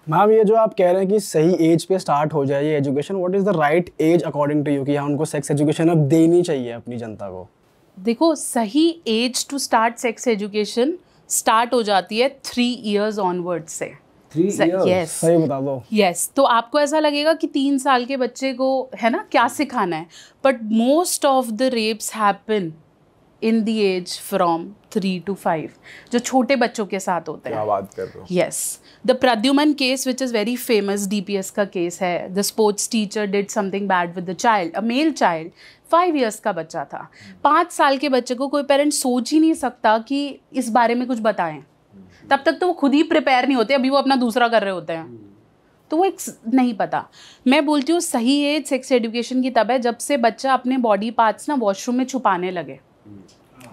Ma'am ये जो आप कह रहे हैं कि सही एज पे स्टार्ट हो जाए ये education, what is the right age according to you कि हाँ उनको सेक्स एजुकेशन अब देनी चाहिए अपनी जनता को? देखो, सही age to start sex education start हो जाती है 3 years ऑनवर्ड से। 3 years? यस, सही बता दो। यस। तो आपको ऐसा लगेगा कि 3 साल के बच्चे को है ना क्या सिखाना है, but most of the rapes happen in the age from 3 to 5, जो छोटे बच्चों के साथ होते हैं। क्या बात कर रहे हो? Yes, the Pradyuman case which is very famous, DPS का केस है। The sports teacher did something bad with the child, a male child, 5 years का बच्चा था। 5 साल के बच्चे को कोई पेरेंट सोच ही नहीं सकता कि इस बारे में कुछ बताएं। तब तक तो वो खुद ही प्रिपेयर नहीं होते, अभी वो अपना दूसरा कर रहे होते हैं, तो वो एक नहीं पता। मैं बोलती हूँ सही एज सेक्स एजुकेशन की तब है जब से बच्चा अपने बॉडी पार्ट्स ना वॉशरूम में छुपाने लगे,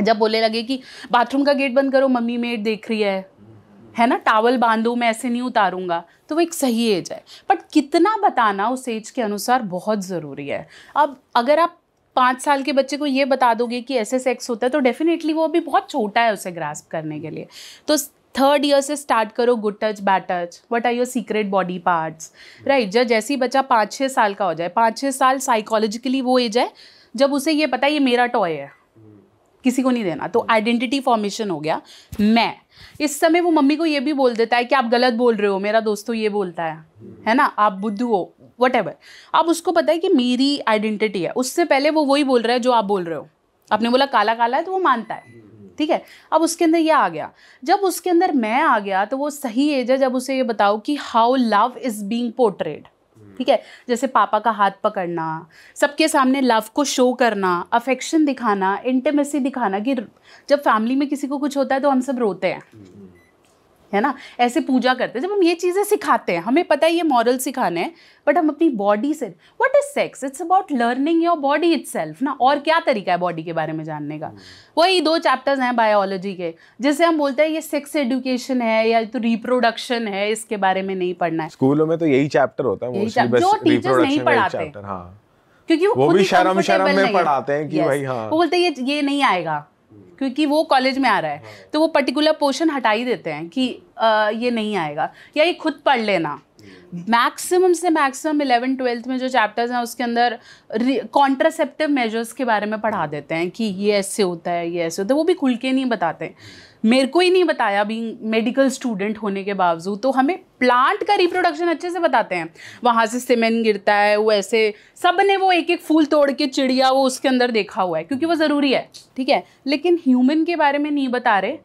जब बोलने लगे कि बाथरूम का गेट बंद करो, मम्मी मेड देख रही है ना, टावल बांधो, मैं ऐसे नहीं उतारूंगा, तो वो एक सही एज है। बट कितना बताना उस एज के अनुसार बहुत ज़रूरी है। अब अगर आप 5 साल के बच्चे को ये बता दोगे कि ऐसे सेक्स होता है, तो डेफिनेटली वो अभी बहुत छोटा है उसे ग्रास्प करने के लिए। तो 3rd year से स्टार्ट करो, good touch, bad touch, what are your secret body parts, right. जैसे ही बच्चा 5-6 साल का हो जाए, 5-6 साल साइकोलॉजिकली वो एज है जब उसे ये पता है ये मेरा टॉय है, किसी को नहीं देना, तो आइडेंटिटी फॉर्मेशन हो गया। मैं इस समय वो मम्मी को ये भी बोल देता है कि आप गलत बोल रहे हो, मेरा दोस्त तो ये बोलता है ना, आप बुद्धू हो, व्हाटएवर। अब उसको पता है कि मेरी आइडेंटिटी है। उससे पहले वो वही बोल रहा है जो आप बोल रहे हो। आपने बोला काला काला है तो वो मानता है, ठीक है। अब उसके अंदर ये आ गया, जब उसके अंदर मैं आ गया तो वो सही एज है जब उसे ये बताओ कि how love is being portrayed, ठीक है। जैसे पापा का हाथ पकड़ना, सबके सामने लव को शो करना, अफेक्शन दिखाना, इंटीमेसी दिखाना, कि जब फैमिली में किसी को कुछ होता है तो हम सब रोते हैं, है ना, ऐसे पूजा करते हैं। जब हम ये चीज़ें सिखाते हैं, हमें पता है ये मॉरल सिखाने हैं, बट हम अपनी बॉडी से, what is sex, it's about learning your body itself ना। और क्या तरीका है बॉडी के बारे में जानने का? वही 2 चैप्टर्स हैं बायोलॉजी के, जिसे हम बोलते हैं ये सेक्स एजुकेशन है या तो रिप्रोडक्शन है, इसके बारे में नहीं पढ़ना है। स्कूलों में तो यही चैप्टर होता है मोस्टली, बस जो टीचर्स नहीं पढ़ाते, हाँ, क्योंकि वो भी शर्म में पढ़ाते हैं कि भाई हाँ, वो बोलते हैं ये नहीं आएगा क्योंकि वो कॉलेज में आ रहा है, तो वो पर्टिकुलर पोर्शन हटा ही देते हैं कि ये नहीं आएगा, या ये खुद पढ़ लेना। मैक्सिमम से मैक्सिमम 11th-12th में जो चैप्टर्स हैं उसके अंदर कॉन्ट्रासेप्टिव मेजर्स के बारे में पढ़ा देते हैं कि ये ऐसे होता है, ये ऐसे होता है, वो भी खुल के नहीं बताते। मेरे को ही नहीं बताया बीइंग मेडिकल स्टूडेंट होने के बावजूद, तो हमें प्लांट का रिप्रोडक्शन अच्छे से बताते हैं। वहाँ से सीमेन गिरता है, वो ऐसे सब ने वो एक एक फूल तोड़ के चिड़िया वो उसके अंदर देखा हुआ है क्योंकि वो ज़रूरी है, ठीक है। लेकिन ह्यूमन के बारे में नहीं बता रहे।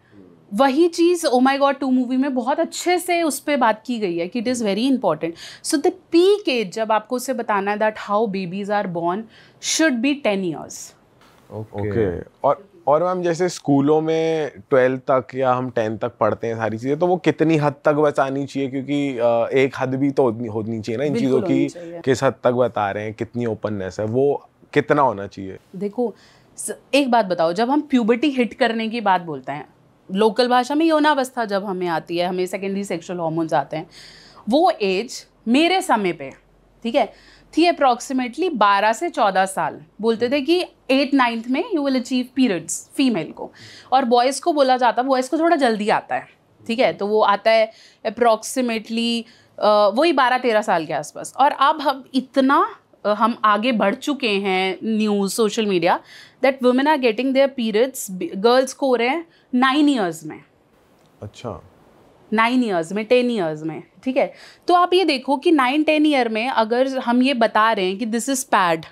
वही चीज़ ओ माई गॉड 2 मूवी में बहुत अच्छे से उस पर बात की गई है कि it is very important. So the peak age जब आपको उसे बताना है that how babies are born should be 10 years। Okay. और मैम जैसे स्कूलों में 12th तक या हम 10th तक पढ़ते हैं सारी चीज़ें, तो वो कितनी हद तक बतानी चाहिए? क्योंकि एक हद भी तो होनी चाहिए ना इन चीज़ों की, किस हद तक बता रहे हैं, कितनी ओपननेस है, वो कितना होना चाहिए? देखो एक बात बताओ, जब हम प्यूबर्टी हिट करने की बात बोलते हैं, लोकल भाषा में यौनावस्था जब हमें आती है, हमें सेकेंडरी सेक्सुअल हार्मोन्स आते हैं, वो एज मेरे समय पे, ठीक है, थी अप्रॉक्सीमेटली 12 से 14 साल। बोलते थे कि 8th-9th में you will achieve periods female को, और बॉयज़ को बोला जाता, बॉयज़ को थोड़ा जल्दी आता है, ठीक है, तो वो आता है अप्रॉक्सीमेटली वही 12-13 साल के आसपास। और अब हम आगे बढ़ चुके हैं, news social media, that women are getting their periods, girls को हो रहे हैं 9 years में। अच्छा, 9 years में, 10 years में, ठीक है। तो आप ये देखो कि 9-10 year में अगर हम ये बता रहे हैं कि this is pad,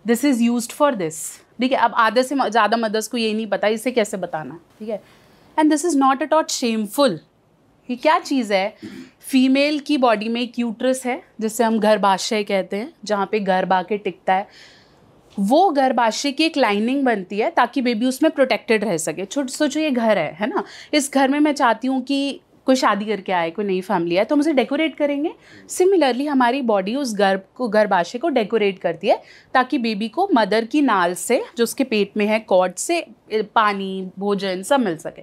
this is used for this, ठीक है। अब आधे से ज़्यादा मदर्स को यही नहीं पता इसे कैसे बताना, ठीक है। And this is not at all shameful. ये क्या चीज़ है? फीमेल की बॉडी में एक यूट्रस है जिसे हम गर्भाशय कहते हैं, जहाँ पे गर्भ आके टिकता है। वो गर्भाशय की एक लाइनिंग बनती है ताकि बेबी उसमें प्रोटेक्टेड रह सके। सोचो ये घर है ना, इस घर में मैं चाहती हूँ कि कोई शादी करके आए, कोई नई फैमिली आए, तो हम उसे डेकोरेट करेंगे। सिमिलरली हमारी बॉडी उस गर्भाशय को डेकोरेट करती है ताकि बेबी को मदर की नाल से, जो उसके पेट में है, कॉर्ड से पानी, भोजन सब मिल सके।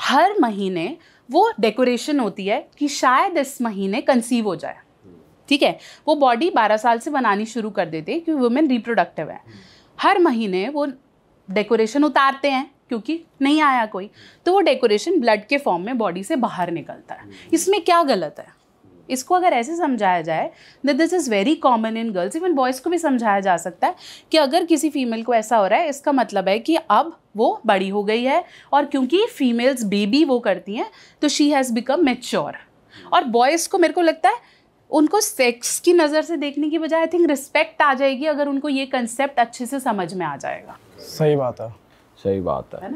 हर महीने वो डेकोरेशन होती है कि शायद इस महीने कंसीव हो जाए, ठीक है। वो बॉडी 12 साल से बनानी शुरू कर देते हैं क्योंकि वुमेन रिप्रोडक्टिव है। हर महीने वो डेकोरेशन उतारते हैं क्योंकि नहीं आया कोई, तो वो डेकोरेशन ब्लड के फॉर्म में बॉडी से बाहर निकलता है। इसमें क्या गलत है? इसको अगर ऐसे समझाया जाए that this is very common in girls, even boys को भी समझाया जा सकता है कि अगर किसी फीमेल को ऐसा हो रहा है इसका मतलब है कि अब वो बड़ी हो गई है, और क्योंकि फीमेल्स बेबी वो करती हैं तो शी हैज़ बिकम मैच्योर। और बॉयज़ को मेरे को लगता है उनको सेक्स की नज़र से देखने की बजाय आई थिंक रिस्पेक्ट आ जाएगी अगर उनको ये कंसेप्ट अच्छे से समझ में आ जाएगा। सही बात है। सही बात है।